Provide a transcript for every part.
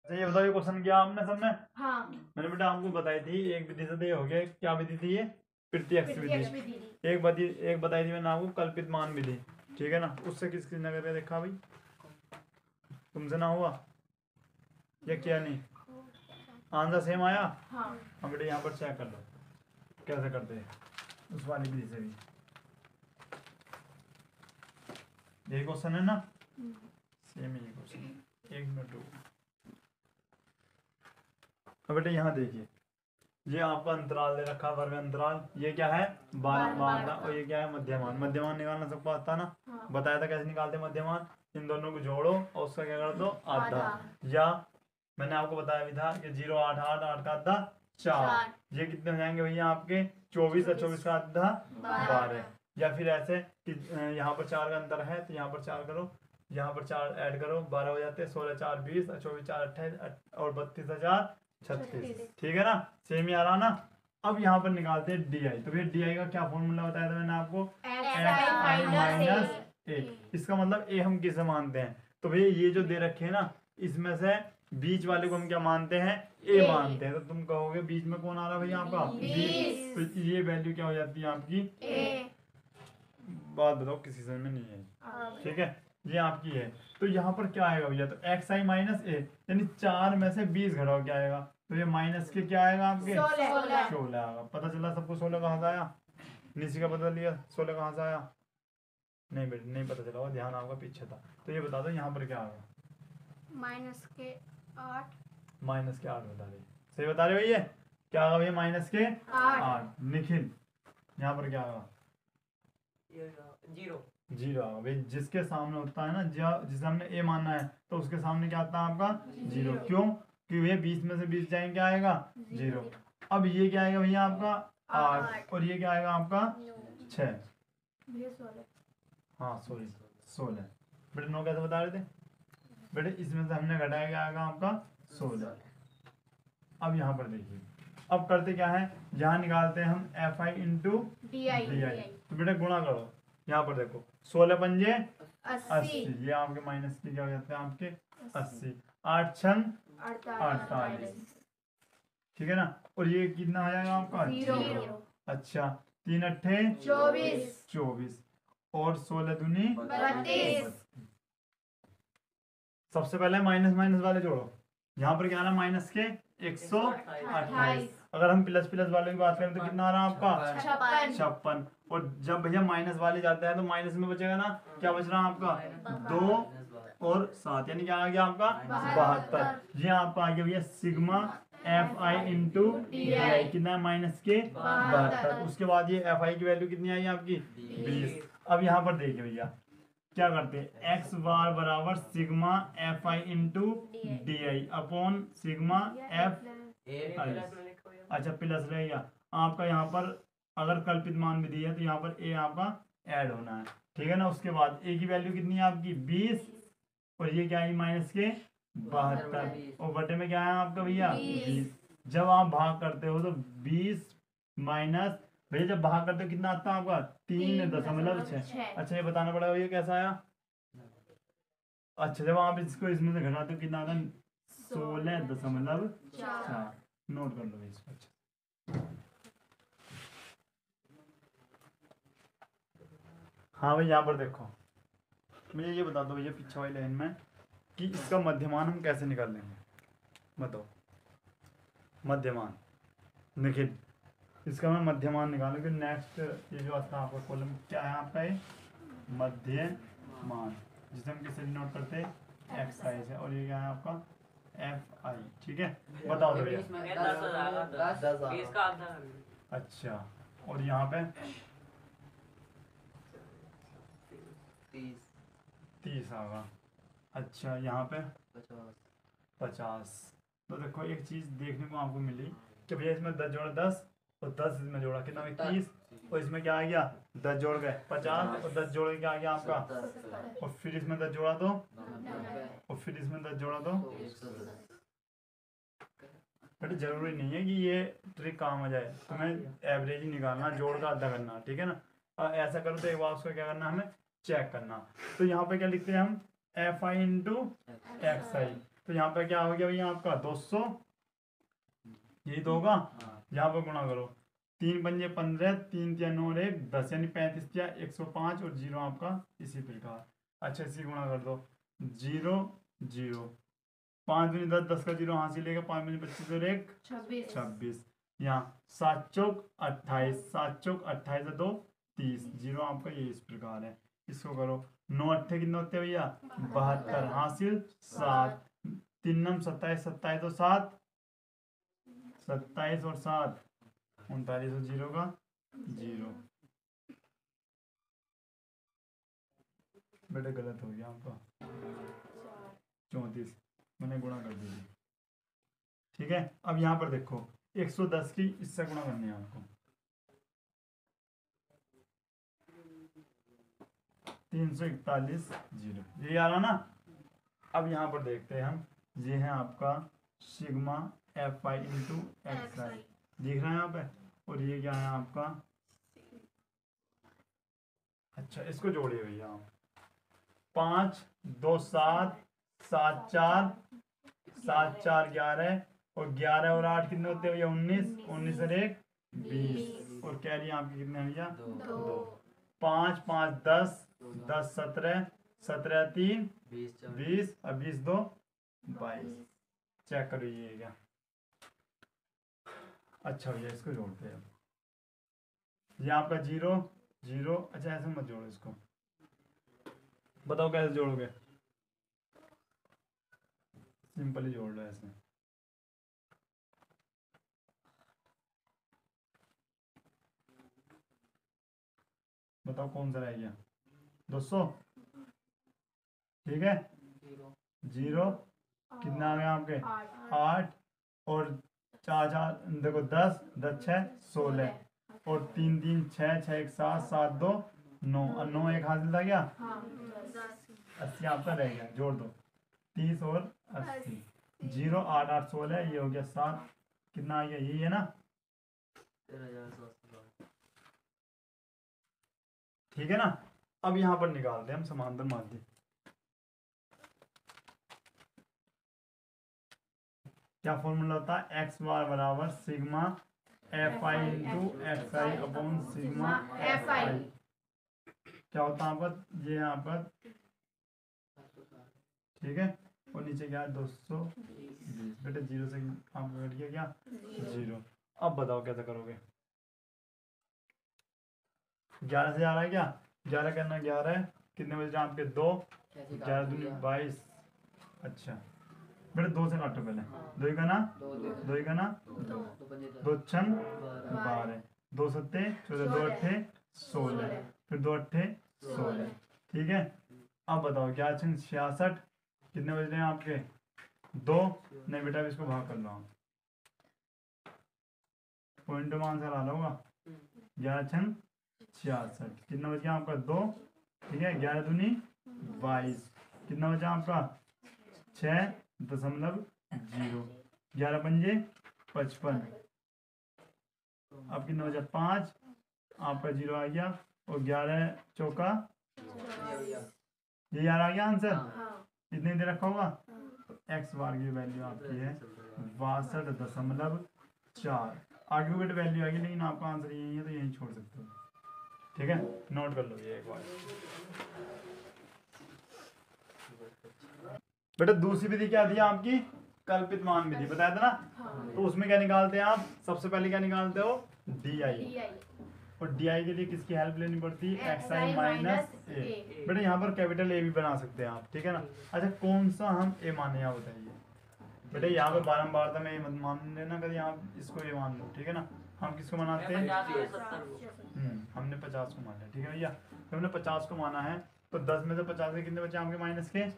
ये बताओ, ये क्वेश्चन किया आपने सबने? हाँ। मैंने बेटा आपको बताई थी एक विधि से तो ये हो गया। क्या विधि थी ये? प्रत्यक्ष विधि। एक बताई थी मैंने आपको कल्पित मान विधि, ठीक है ना। उससे किस किसने करके देखा भाई? तुमसे ना हुआ या क्या? नहीं, आंसर सेम आया? हाँ। हम बेटा यहाँ पर चेक कर लो कैसे करते हैं उस वाली विधि से भी। यही क्वेश्चन है ना, सेम ही क्वेश्चन। एक मिनट रुको। अब बेटा यहाँ देखिए, ये आपका अंतराल दे रखा वर्ग अंतराल। ये क्या है? 12 और ये क्या है? मध्यमान। मध्यमान निकालना सबको आता ना? हाँ। बताया था कैसे निकालते मध्यमान। इन दोनों को जोड़ो और उसका क्या कर दो? आधा। या मैंने आपको बताया भी था कि 0 8 8 8 का आधा 4। ये कितने हो जाएंगे भैया आपके? 24 और 24 का आधा 12। या फिर ऐसे कि यहाँ पर 4 का अंतर है तो यहाँ पर 4 करो, यहाँ पर 4 ऐड करो, 12 हो जाते हैं। 16 4 20 और 24 4 28 और 32,036। ठीक है ना? सेम ही आ रहा ना। अब यहाँ पर निकालते हैं डी आई। तो भैया डी आई का क्या फॉर्मूला बताया था मैंने आपको? माइनस ए। इसका मतलब ए हम किसे मानते हैं? तो भैया ये जो दे रखे हैं ना, इसमें से बीच वाले को हम क्या मानते हैं? ए मानते हैं। तो तुम कहोगे बीच में कौन आ रहा है भैया आपका? 20। तो ये वैल्यू क्या हो जाती है आपकी? ए। बात बताओ किसी समझ में नहीं है? ठीक है, ये आपकी है। तो यहाँ पर क्या आएगा भैया? तो एक्स आई माइनस ए, यानी 4 में से 20 घटाओ, क्या आएगा? तो ये माइनस के क्या आएगा आपके? 16 आएगा। पता चला सबको 16 कहाँ से आया? नीचे का बदल लिया, 16 कहाँ से आया? नहीं बेटा नहीं पता चला, ध्यान आपका पीछे था। तो ये बता दो यहाँ पर क्या आएगा? माइनस के 8। माइनस के 8 बता रहे, सही बता रहे भैया। क्या आएगा भैया? माइनस के 8। निखिल यहाँ पर क्या आएगा? 0 आएगा भाई। जिसके सामने होता है ना, जिसे हमने ए माना है, तो उसके सामने क्या आता है आपका? 0। क्यों? क्योंकि भैया 20 में से 20 जाएंगे, क्या आएगा? 0। अब ये क्या आएगा भैया आपका? 8। और ये क्या आएगा आपका? 6। हाँ सॉरी 16। बेटे 9 कैसे बता रहे थे बेटे? इसमें से हमने घटाया, क्या आएगा आपका? 16। अब यहाँ पर देखिए, अब करते क्या है? यहाँ निकालते हैं हम F I into D I. तो बेटा गुणा करो, यहाँ पर देखो 16 पंजे 80। ये आपके माइनस के क्या हो जाते हैं आपके? 80। 8 छंग 48। ठीक है ना? और ये कितना आ जाएगा आपका? 0। अच्छा 3 अट्ठे 24 और 16 दूनी 32। सबसे पहले माइनस माइनस वाले जोड़ो। यहाँ पर क्या आ रहा है? माइनस के 128। अगर हम प्लस प्लस वाले की बात करें तो कितना आ रहा है आपका? 56। और जब भैया माइनस वाले जाते हैं तो माइनस में बचेगा ना, क्या बच रहा है आपका? 2 और 7, यानी क्या आ गया आपका? 72। ये आपका आ गया भैया sigma F I into D I. कितना है? माइनस के 72। उसके बाद ये एफ आई की वैल्यू कितनी आई आपकी? 20। अब यहाँ पर देखिए भैया क्या करते हैं? एक्स बार बराबर sigma F I into D I upon sigma F I. अच्छा प्लस रहेगा आपका। यहाँ पर अगर कल्पित मान विधि है तो यहाँ पर ए आपका ऐड होना है, ठीक है ना। उसके बाद ए की वैल्यू कितनी है आपकी? 20। और ये क्या है? माइनस के 72। और बटे में क्या है आपका भैया? 20। जब आप भाग करते हो तो 20 माइनस, भैया जब भाग करते हो कितना आता है आपका? 3.6। अच्छा ये बताना पड़ेगा भैया कैसा आया? अच्छा जब आप इसको इसमें से घटाते हो कितना आता है? 16.4। नोट कर लो इसको। अच्छा हाँ भाई यहाँ पर देखो, मुझे ये बता दो भैया पीछे वाली लाइन में कि इसका मध्यमान हम कैसे निकाल लेंगे? बताओ मध्यमान। निखिल इसका मैं मध्यमान निकालूँ कि नेक्स्ट ये जो आता है आपका कॉलम क्या है आपका? ये मध्यमान, जिसे हम किसे नोट करते हैं? एक्स आई से। और ये क्या है आपका? F I. ठीक है बताओ तो भैया। अच्छा और यहाँ पे 30 आएगा। अच्छा यहाँ पे 50। तो देखो एक चीज देखने को आपको मिली कि भैया इसमें 10 जोड़ा 10 और 10 इसमें जोड़ा कितना? 21। और इसमें क्या आ गया? 10 जोड़ गए 50 और 10 जोड़ के क्या आ गया आपका? और फिर इसमें 10 जोड़ा दो और फिर इसमें 10 जोड़ा दो। बट जरूरी नहीं है कि ये ट्रिक काम आ जाए, तुम्हें एवरेज ही निकालना, जोड़ का आधा करना, ठीक है ना। और ऐसा करो तो एक बार उसको क्या करना, हमें चेक करना। तो यहाँ पे क्या लिखते हैं हम? एफ आई इंटू एक्स आई। तो यहाँ पे क्या हो गया भैया आपका 200, यही तो होगा। यहाँ पर गुणा करो, 3 पंजे 15, 3 तिया 9 और 1 10, यानी 35 तिया 105 और 0 आपका इसी प्रकार। अच्छा इसी गुणा कर दो, 0 0, 5 दूनी 10, 10 का 0 हासिल लेगा, 5 पंजे 25 और 1 26, यहाँ 7 चौक 28, 7 चौक 28 2 30, 0 आपका ये इस प्रकार है। इसको करो, 9 अट्ठे कितने होते हैं भैया 72, हासिल 7, 3 नम 27, 27 तो 7, 27 और 7 39 और 0 का 0। बेटा गलत हो गया आपका, 34 मैंने गुणा कर दिया। ठीक है, अब यहाँ पर देखो 110 की इससे गुणा करनी है आपको, 341 0, ये आ रहा ना। अब यहाँ पर देखते हैं हम, ये है आपका sigma F I into X I, दिख रहा है यहाँ पे, और ये क्या है आपका। अच्छा इसको जोड़िए भैया आप, 5 2 7 7 4 7 4 11, और 11 और 8 कितने होते हैं भैया 19, 19 और 1 20, और कैरी आपकी कितने भैया 2, 5 5 10 10 17 17 3 20 और 20 2 22। चेक करो ये क्या। अच्छा भैया इसको जोड़ते हैं, ये आपका 0 0। अच्छा ऐसे मत जोड़ो इसको, बताओ कैसे जोड़ोगे, सिंपल ही जोड़ लो ऐसे। बताओ कौन सा रह गया 200, ठीक है 0, कितना आ गया आपके 8, और 4 4 देखो 10 10 6 16, और 3 3 6 6 1 7 7 2 9, और 9 एक हासिल था क्या 80 आपका रह गया, जोड़ दो 30 और 80, 0 8 8 16, ये हो गया 7, कितना आ गया यही है ना। ठीक है ना। अब यहाँ पर निकालते हैं हम समांतर माध्य, क्या फॉर्मूला होता है, एक्स बार बराबर sigma F I into X I upon sigma F आई। क्या होता है आपका, ये यहाँ पर, ठीक है, और नीचे क्या है 220, बेटे 0 से आपका कट गया क्या 0। अब बताओ कैसे करोगे, 11 से जा रहा है क्या, 11 करना 11 है, कितने बजे आपके 2, 11 दूनी 22। अच्छा बेटे 2 से काटो पहले, 2 का ना 2 का ना 2 छन 12, 2 सत्ते 14, 2 अट्ठे 16, फिर 2 अट्ठे 16। ठीक है, अब बताओ 11 छन 66, कितने बज रहे हैं आपके 2, नहीं बेटा इसको भाग कर लो, पॉइंट में आंसर आ रहा होगा, 11 छन 66, कितना बच गया आपका 2, ठीक है 11 दूनी 22, कितना बचा आपका 6.0, 11 पंजे 55, अब कितना बचा 5, आपका 0 आ गया, और 11 चौका, ये यार आ गया आंसर, इतने दे रखा होगा। एक्स बार की वैल्यू आपकी है 62.4, आगे बेटे वैल्यू आएगी, लेकिन आपका आंसर यही है तो यही छोड़ सकते हो। ठीक है, नोट कर लो ये एक बार। बेटा दूसरी विधि क्या थी आपकी, कल्पित मान विधि बताया था ना। तो उसमें क्या निकालते हैं आप, सबसे पहले क्या निकालते हो डी आई, और डी आई के लिए किसकी हेल्प लेनी पड़ती है, एक्स आई माइनस ए। बेटा यहाँ पर कैपिटल ए भी बना सकते हैं आप, ठीक है ना। अच्छा कौन सा हम ए माने आप बताइए बेटा, यहाँ पे बारंबारता में मत मान लेना कभी, आप इसको ये मान लो, ठीक है ना। हम किसको मानते हैं, हमने 50 को माना है, ठीक है भैया। तो हमने 50 को माना है, तो 10 में से 50 के कितने बचे आपके माइनस के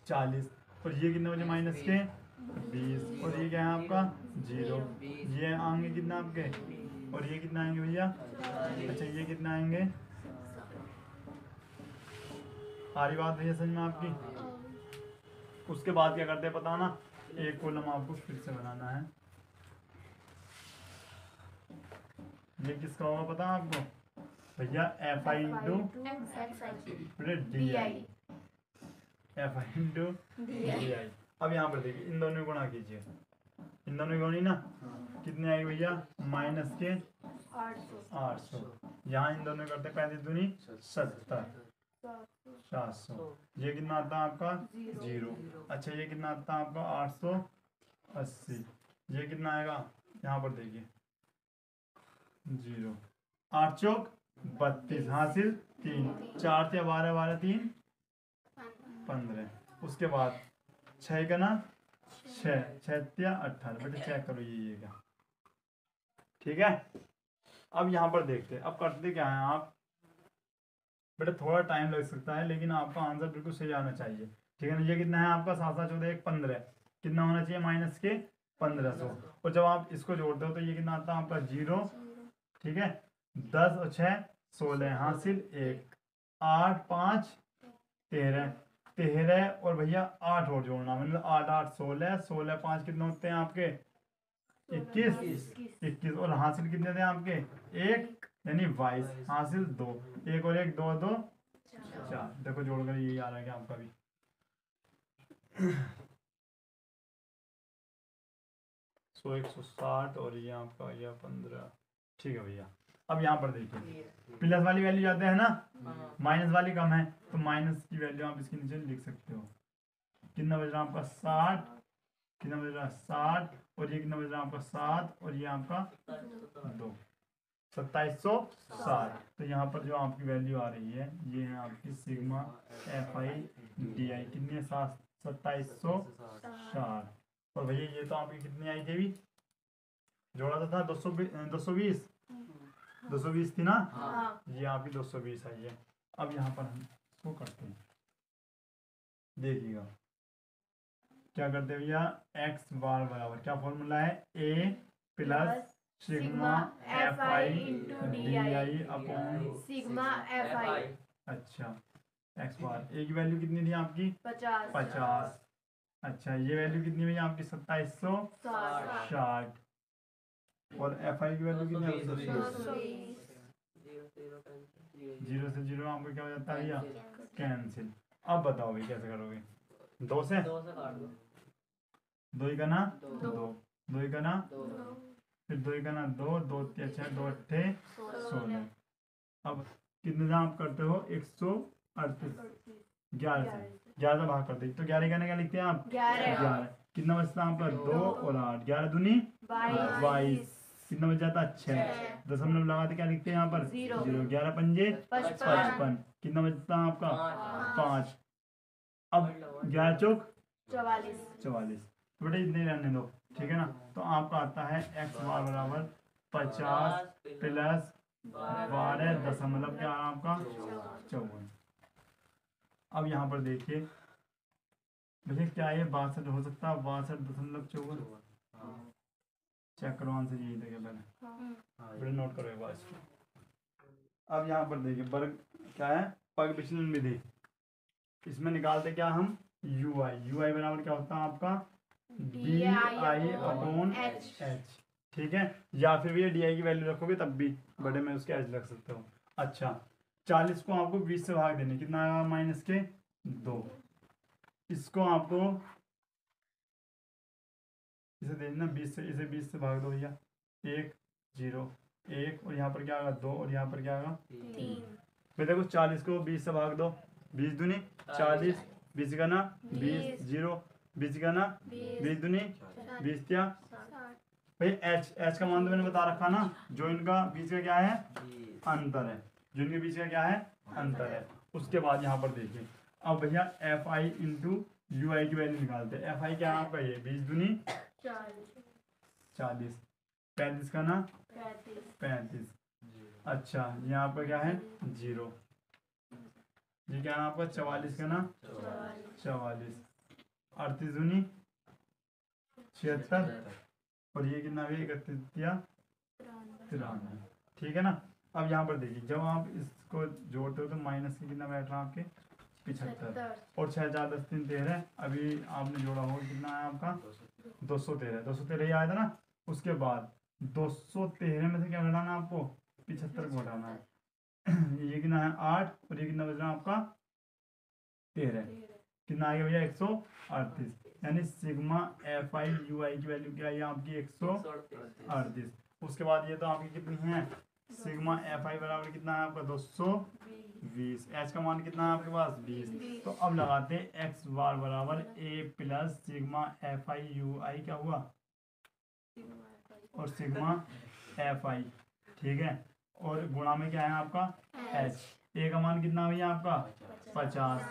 40, और ये कितने बचे माइनस के 20, और ये क्या है आपका 0, ये आएंगे कितना आपके, और ये कितना आएंगे भैया, अच्छा ये कितना आएंगे, आ रही बात भैया समझ में आपकी। उसके बाद क्या करते हैं पता ना, एक कॉलम आपको फिर से बनाना है, ये किसका होगा पता है आपको भैया, F I into D I, F I into D I. अब यहाँ पर देखिए इन दोनों को गुणा कीजिए, इन दोनों की गुणी ना कितने आएगी भैया माइनस के 800। यहाँ इन दोनों करते 35 दूनी 70, 700। ये कितना आता है आपका 0। अच्छा ये कितना आता है आपका 880। ये कितना आएगा यहाँ पर देखिए 0, 8 चौक 32 हासिल 3, 4 से 12 12 3 15। उसके बाद 6 का ना 6 6 18। बेटे चेक करो ये क्या, ठीक है। अब यहाँ पर देखते हैं अब करते क्या है आप, बेटा थोड़ा टाइम लग सकता है लेकिन आपका आंसर बिल्कुल सही आना चाहिए, ठीक है ना। ये कितना है आपका 7 7 14 1 15, कितना होना चाहिए माइनस के 1500। और जब आप इसको जोड़ते हो तो ये कितना आता है आपका 0, ठीक है। 10 और 6 16 हासिल 1, 8 5 13 13 और भैया 8 और जोड़ना, मतलब 8 8 16 16 5 कितने होते हैं आपके 21 और हासिल कितने थे आपके 1 यानी 22 हासिल 2, 1 और 1 2 2 4। देखो जोड़कर यही आ रहा है क्या आपका भी 100 160 और ये आपका ये 15, ठीक है भैया। अब यहाँ पर देखिए प्लस वाली वैल्यू जाते हैं ना, माइनस वाली कम है तो माइनस की वैल्यू आप इसके नीचे लिख सकते हो। कितना बज रहा है आपका 60, कितना बज रहा है 60 और ये कितना बज रहा है आपका 7 और ये आपका 2, 2760। तो यहाँ पर जो आपकी वैल्यू आ रही है ये है आपकी सिग्मा एफ आई डी आई, कितनी है 2760। और भैया ये तो आपकी कितनी आई थी अभी जोड़ा तो था 220 थी ना, ये आपकी 220 आई है। अब यहाँ पर हम इसको करते हैं, देखिएगा क्या करते हैं भैया एक्स बार बराबर क्या फॉर्मूला है A plus sigma F I D I upon sigma F I. अच्छा एक्स बार ए की वैल्यू कितनी थी आपकी 50। अच्छा ये वैल्यू कितनी हुई आपकी 2760 और एफ आई की वैल्यू कितनी है 0 से 0 आपको क्या हो जाता है भैया कैंसिल। अब बताओ भाई कैसे करोगे, 2 से 2 ही का ना 2 ही का ना फिर 2 ही का ना 2 2 6 2 8 16। अब कितने से आप करते हो 138, 11 से 11 से भाग करते तो 11 का क्या लिखते हैं आप 11। कितना बचता है आपका 2 और 8, 11 दूनी 22। कितना बच जाता 6, दशमलव लगाते क्या लिखते हैं यहाँ पर 0, 11 पंजे 55। कितना बचता है आपका 5। अब 11 चौक 44। तो बेटा इतने रहने दो, ठीक है ना। तो आपका आता है एक्स बार बराबर 50 प्लस 12 दशमलव क्या आपका 54। अब यहाँ पर देखिए भैया क्या ये 62 हो सकता है 62.54। चेक करो आंसर यही था क्या पहले, बड़े नोट करो एक बार इसको। अब यहाँ पर देखिए वर्ग क्या है पग विचलन विधि, इसमें निकालते क्या हम यू आई बराबर क्या होता है आपका डी आई अपॉन एच, ठीक है। या फिर भी डी आई की वैल्यू रखोगे तब भी बड़े में उसके एच रख सकते हो। अच्छा 40 को आपको 20 से भाग देने, कितना आएगा माइनस के 2। इसको आपको इसे देना 20 से, इसे 20 से भाग दो भैया 1 0 1 और यहाँ पर क्या आएगा 2 और यहाँ पर क्या आएगा 3। फिर देखो 40 को 20 से भाग दो, 20 दूनी 40, 20 का ना 20 0 20 का ना 20 दूनी 20 क्या भाई एच का मान तो मैंने बता रखा ना, जो इनका बीच का क्या है अंतर है, जो इनके बीच का क्या है अंतर है। उसके बाद यहाँ पर देखिए अब भैया एफ आई इंटू यू आई की वैल्यू निकालते हैं। एफ आई क्या है आपका ये 20 दूनी 40, 35 का ना 35। अच्छा यहाँ पर क्या है 0, ये क्या है आपका 44 का ना 44, 38 दूनी 76 और ये कितना भी 31 या 93, ठीक है ना। अब यहाँ पर देखिए जब आप इसको जोड़ते हो तो माइनस की कितना बैठ रहा है आपके 75 और 6 4 10 3 13। अभी आपने जोड़ा होगा कितना है आपका 213 ही आया था ना। उसके बाद 213 में से क्या घटाना है आपको 75 को घटाना है ये कितना है 8 और ये कितना बच रहा है आपका 13। कितना आ गया भैया 138, यानी सिग्मा FI UI की वैल्यू क्या है आपकी 138। उसके बाद ये तो आपकी कितनी है, सिग्मा FI बराबर कितना है आपका 220, एच का मान कितना है आपके पास 20। तो अब लगाते हैं एक्स बार बराबर A plus sigma FI UI क्या हुआ और सिग्मा FI, ठीक है, और गुणा में क्या है आपका H, A का मान कितना भैया आपका 50,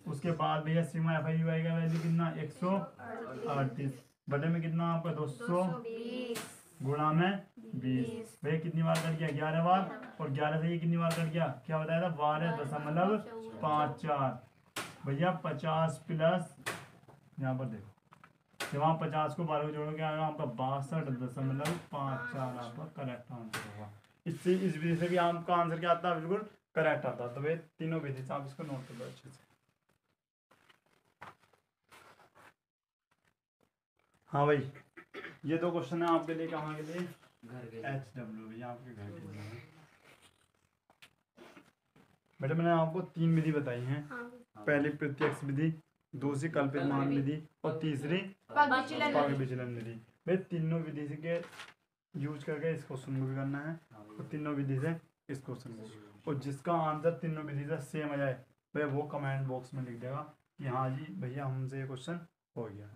उसके बाद भैया सिग्मा FI UI का वैल्यू कितना 138 बटे में कितना आपका 220 गुणा में 20, भैया कितनी बार कट गया 11 बार, और 11 से ये कितनी बार कट गया क्या बताया था 12.54 भैया 50 प्लस यहाँ पर देखो जब आप 50 को 12 को जोड़ोगे आएगा आपका 62.54 आपका करेक्ट आंसर होगा। इससे इस विधि से भी आपका आंसर क्या आता है बिल्कुल करेक्ट आता है। तो वे तीनों विधि से आप इसको नोट कर लो अच्छे से। हाँ भाई ये दो क्वेश्चन है आपके लिए, कहाँ के लिए HW भैया आपके घर के लिए। बेटा मैंने आपको 3 विधि बताई हैं, पहली प्रत्यक्ष विधि, दूसरी कल्पित मान विधि और तीसरी पग विचलन विधि। भाई तीनों विधि से के यूज करके इस क्वेश्चन को भी करना है और तीनों विधि से इस क्वेश्चन को, और जिसका आंसर तीनों विधि से सेम आ जाए भाई वो कमेंट बॉक्स में लिख देगा कि हाँ जी भैया हमसे ये क्वेश्चन हो गया।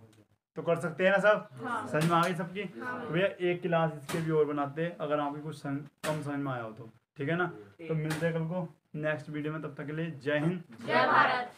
तो कर सकते हैं ना सब? समझ में आ गई सबकी? तो भैया एक क्लास इसके भी और बनाते हैं अगर आपकी कुछ कम समझ में आया हो तो, ठीक है ना? तो मिलते हैं कल को नेक्स्ट वीडियो में, तब तक के लिए जय हिंद जय भारत।